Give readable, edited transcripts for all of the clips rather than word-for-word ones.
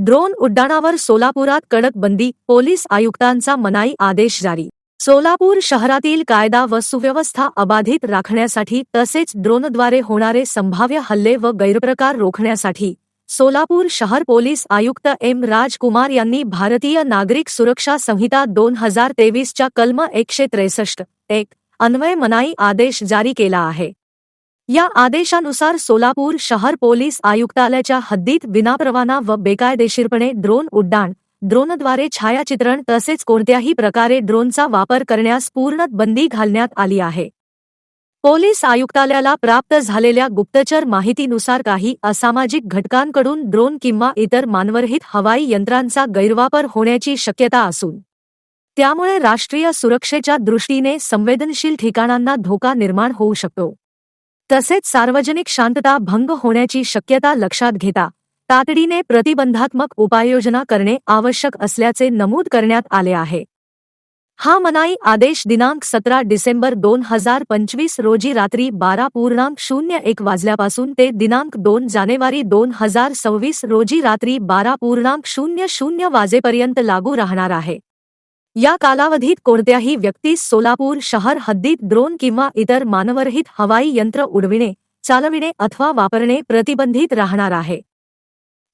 Drone उड्डाणावर सोलापुरात कडक बंदी, पोलीस आयुक्तांचा मनाई आदेश जारी। सोलापूर शहरातील कायदा व सुव्यवस्था अबाधित राखण्यासाठी तसेच ड्रोनद्वारे होणारे संभाव्य हल्ले व गैरप्रकार रोखण्यासाठी सोलापूर शहर पोलीस आयुक्त एम राजकुमार यांनी भारतीय नागरिक सुरक्षा संहिता 2023 च्या कलम 163 अन्वये मनाई आदेश जारी केला आहे। या आदेशानुसार सोलापूर शहर पोलीस आयुक्तालयाच्या हद्दीत विनापरवाना व बेकायदेशीरपणे ड्रोन उड्डाण, ड्रोनद्वारे छायाचित्रण तसेच कोणत्याही प्रकारे ड्रोनचा वापर करण्यास पूर्ण बंदी घालण्यात आली आहे। पोलीस आयुक्तालयाला प्राप्त झालेल्या गुप्तचर माहितीनुसार काही असामाजिक घटकांकडून ड्रोन किंवा इतर मानवरहित हवाई यंत्रांचा गैरवापर होण्याची शक्यता असून त्यामुळे राष्ट्रीय सुरक्षेच्या दृष्टीने संवेदनशील ठिकाणांना धोका निर्माण होऊ शकतो। तसेच सार्वजनिक शांतता भंग होण्याची शक्यता लक्षात घेता तातडीने प्रतिबंधात्मक उपाययोजना करणे आवश्यक असल्याचे नमूद करण्यात आले आहे। हा मनाई आदेश दिनांक 17 डिसेंबर 2025 रोजी रात्री 12:01 वाजल्यापासून ते दिनांक 2 जानेवारी 2026 रोजी रात्री 12:00 वाजेपर्यंत लागू राहणार आहे। या कालावधीत कोणत्याही व्यक्तीस सोलापूर शहर हद्दीत ड्रोन किंवा इतर मानवरहित हवाई यंत्र उडविणे, चालविणे अथवा वापरणे प्रतिबंधित राहणार आहे।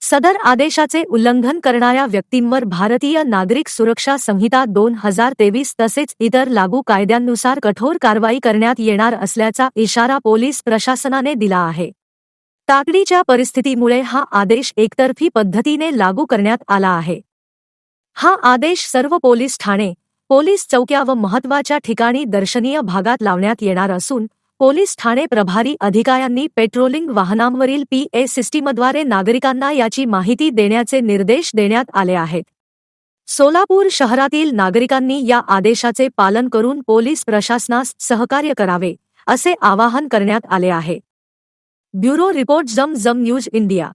सदर आदेशाचे उल्लंघन करणाऱ्या व्यक्तींवर भारतीय नागरिक सुरक्षा संहिता 2023 तसेच इतर लागू कायद्यांनुसार कठोर कारवाई करण्यात येणार असल्याचा इशारा पोलीस प्रशासनाने दिला आहे। तातडीच्या परिस्थितीमुळे हा आदेश एकतर्फी पद्धतीने लागू करण्यात आला आहे। हा आदेश सर्व पोलीस ठाणे, पोलीस चौक्या व महत्त्वाच्या ठिकाणी दर्शनीय भागात लावण्यात येणार असून पोलीस ठाणे प्रभारी अधिकाऱ्यांनी पेट्रोलिंग वाहनांवरील PA सिस्टीमद्वारे नागरिकांना याची माहिती देण्याचे निर्देश देण्यात आले आहेत। सोलापूर शहरातील नागरिकांनी या आदेशाचे पालन करून पोलीस प्रशासनास सहकार्य करावे असे आवाहन करण्यात आले आहे। ब्युरो रिपोर्ट जम न्यूज इंडिया।